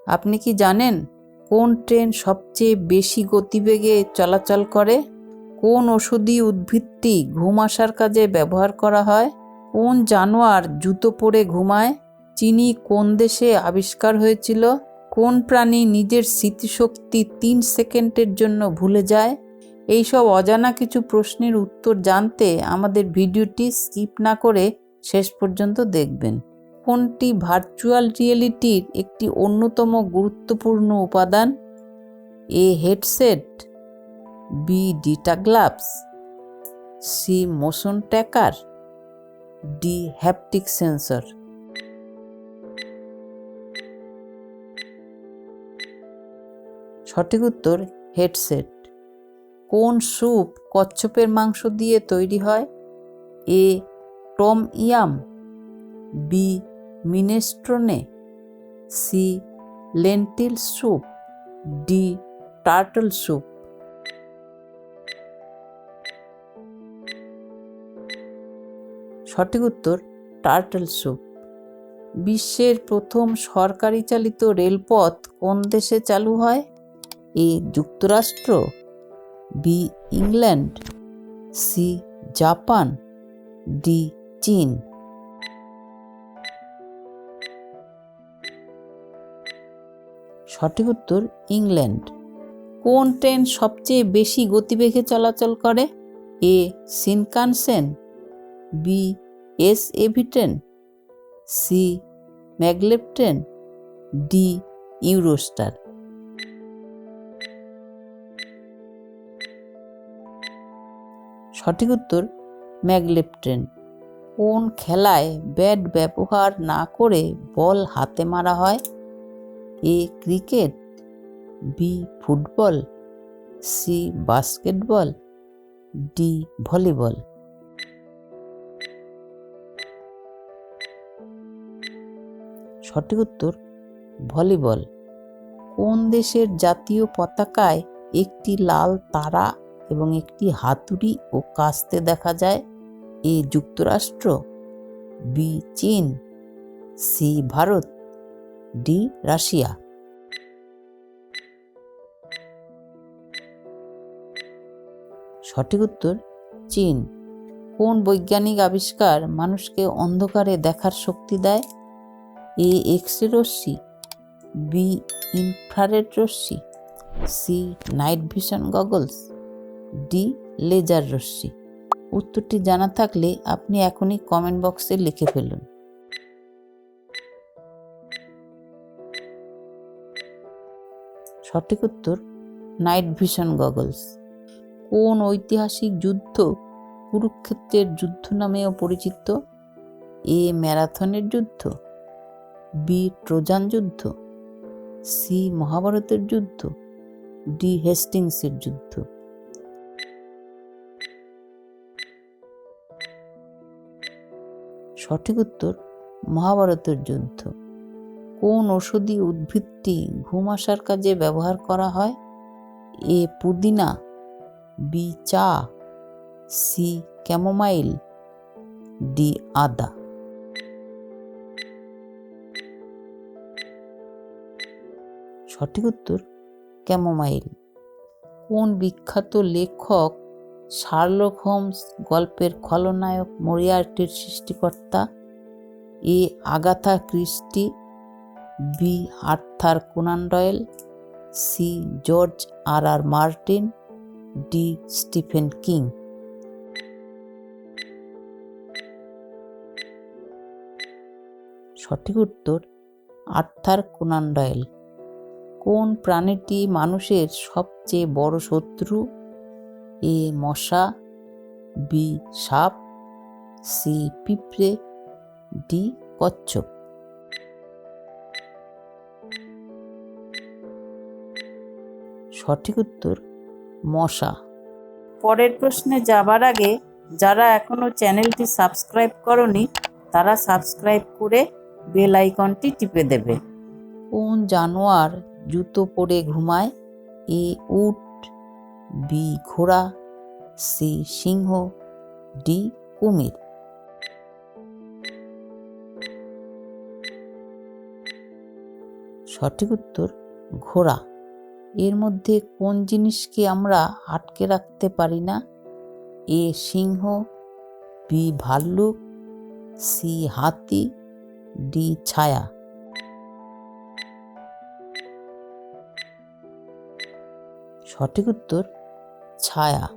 আপনি কি জানেন কোন ট্রেন সবচেয়ে বেশি গতিবেগে চলাচল করে? কোন ওষুধি উদ্ভিদটি ঘুম আসার কাজে ব্যবহার করা হয়? কোন জানোয়ার জুতো পরে ঘুমায়? চিনি কোন দেশে আবিষ্কার হয়েছিল? কোন প্রাণী নিজের স্মৃতিশক্তি 3 সেকেন্ডের জন্য ভুলে যায়? এইসব অজানা কিছু প্রশ্নের উত্তর জানতে আমাদের ভিডিওটি স্কিপ না করে শেষ পর্যন্ত দেখবেন। কোনটি ভার্চুয়াল রিয়েলিটির একটি অন্যতম গুরুত্বপূর্ণ উপাদান? A headset, B data gloves, C motion tracker, D haptic sensor. সঠিক উত্তর হেডসেট। কোন স্যুপ কচ্ছপের মাংস দিয়ে তৈরি হয়? A tom yum, B minestrone, C lentil soup, D turtle soup. সঠিক উত্তর টার্টল স্যুপ। বিশ্বের প্রথম সরকারি চালিত রেলপথ কোন দেশে চালু হয়? এ যুক্তরাষ্ট্র, B England, C Japan, D চীন। সঠিক উত্তর ইংল্যান্ড। কোন ট্রেন সবচেয়ে বেশি গতিবেগে চলাচল করে? এ শিনকানসেন, বি এসএভি train, C maglev train, D Eurostar. সঠিক উত্তর ম্যাগলেভ ট্রেন। কোন খেলায় ব্যাট ব্যবহার না করে বল হাতে মারা হয়? A cricket, B football, C basketball, D volleyball. সঠিক উত্তর ভলিবল। কোন দেশের জাতীয় পতাকায় একটি লাল তারা এবং একটি হাতুড়ি ও কাস্তে দেখা যায়? এ যুক্তরাষ্ট্র, বি চীন, সি ভারত, ডি রাশিয়া। সঠিক উত্তর চীন। কোন বৈজ্ঞানিক আবিষ্কার মানুষকে অন্ধকারে দেখার শক্তি দেয়? এ এক্স রে রশ্মি, বি ইনফ্রারেড রশ্মি, C night vision goggles, D laser রশ্মি। উত্তরটি জানা থাকলে আপনি এখনই কমেন্ট বক্সে লিখে ফেলুন। সঠিক উত্তর নাইট ভিশন গগলস। কোন ঐতিহাসিক যুদ্ধ কুরুক্ষেত্রের যুদ্ধ নামেও পরিচিত? এ ম্যারাথনের যুদ্ধ, বি ট্রোজান যুদ্ধ, সি মহাভারতের যুদ্ধ, ডি হেস্টিংসের যুদ্ধ। সঠিক উত্তর মহাভারতের যুদ্ধ। কোন ঔষধি উদ্ভিদটি ঘুম আসার কাজে ব্যবহার করা হয়? এ পুদিনা, বি চা, সি ক্যামোমাইল, ডি আদা। সঠিক উত্তর ক্যামোমাইল। কোন বিখ্যাত লেখক শার্লক হোমস গল্পের খলনায়ক মরিয়ার্টির সৃষ্টিকর্তা? A Agatha Christie, B Arthur Conan Doyle, C George R R Martin, D Stephen King. সঠিক উত্তর আর্থার কোনান ডয়েল। কোন প্রাণীটি মানুষের সবচেয়ে বড় শত্রু? এ মশা, বি সাপ, সি পিঁপড়ে, ডি কচ্ছপ। সঠিক উত্তর মশা। পরের প্রশ্নে যাবার আগে যারা এখনো চ্যানেলটি সাবস্ক্রাইব করনি তারা সাবস্ক্রাইব করে বেল আইকনটি টিপে দেবে। কোন জানোয়ার জুতো পরে ঘুমায়? এ উট, বি ঘোড়া, সি সিংহ, ডি কুমির। সঠিক উত্তর ঘোড়া। এর মধ্যে কোন জিনিসকে আমরা আটকে রাখতে পারি না? এ সিংহ, বি ভাল্লুক, সি হাতি, ডি ছায়া। সঠিক উত্তর ছায়া।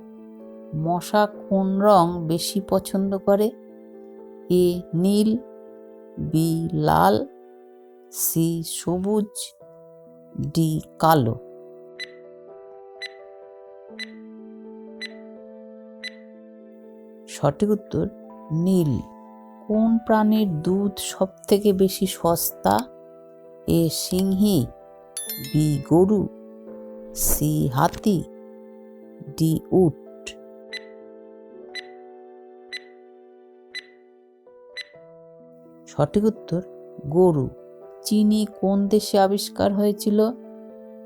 মশা কোন রং বেশি পছন্দ করে? এ নীল, বি লাল, সি সবুজ, ডি কালো। সঠিক উত্তর নীল। কোন প্রাণীর দুধ সব থেকে বেশি সস্তা? এ সিংহী, বি গরু, সি হাতি, ডি উট। সঠিক উত্তর গরু। চিনি কোন দেশে আবিষ্কার হয়েছিল?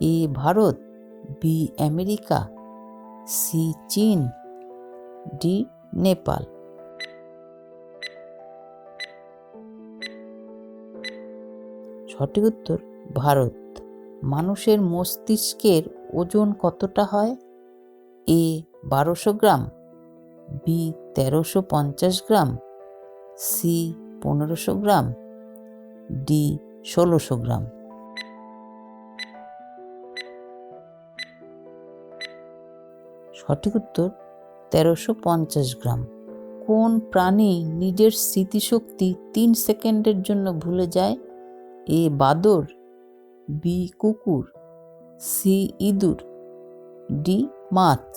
এ ভারত, বি আমেরিকা, সি চীন, ডি নেপাল। সঠিক উত্তর ভারত। মানুষের মস্তিষ্কের ওজন কতটা হয়? এ 1200 গ্রাম, বি 1350 গ্রাম, সি 1500 গ্রাম, ডি 1600 গ্রাম। সঠিক উত্তর 1350 গ্রাম। কোন প্রাণী নিজের স্মৃতিশক্তি 3 সেকেন্ডের জন্য ভুলে যায়? এ বাদর, বি কুকুর, সি ইঁদুর, ডি মাছ।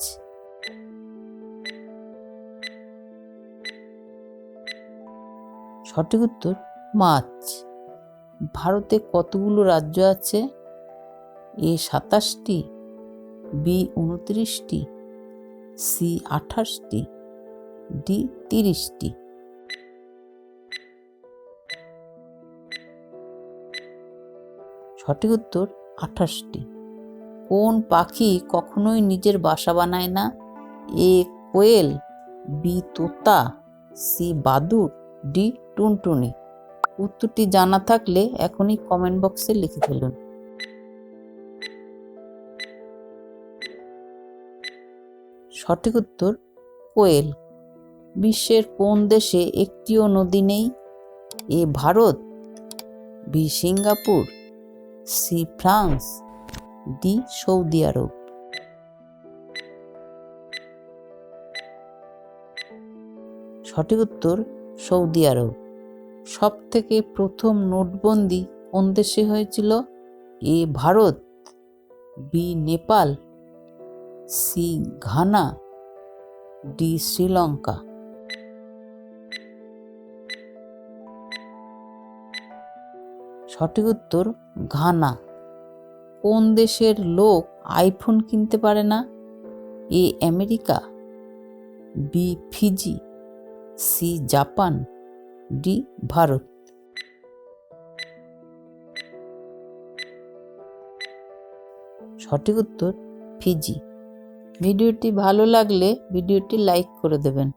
সঠিক উত্তর মাছ। ভারতে কতগুলো রাজ্য আছে? এ 27টি, বি 29টি, সি 28টি, ডি 30টি। সঠিক উত্তর 28টি। কোন পাখি কখনোই নিজের বাসা বানায় না? এ কোয়েল, বি তোতা, সি বাদুড়, ডি টুনটুনি। উত্তরটি জানা থাকলে এখনই কমেন্ট বক্সে লিখে ফেলুন। সঠিক উত্তর কোয়েল। বিশ্বের কোন দেশে একটিও নদী নেই? A Bharat, B Singapore, C France, D Saudi আরব। সঠিক উত্তর সৌদি আরব। সব থেকে প্রথম নোটবন্দি কোন দেশে হয়েছিল? এ Bharat, B Nepal, C Ghana, D Sri Lanka. সঠিক উত্তর ঘানা। কোন দেশের লোক আইফোন কিনতে পারে না? A America, B Fiji, C Japan, D Bharat. সঠিক উত্তর ফিজি। ভিডিওটি ভালো লাগলে ভিডিওটি লাইক করে দেবেন।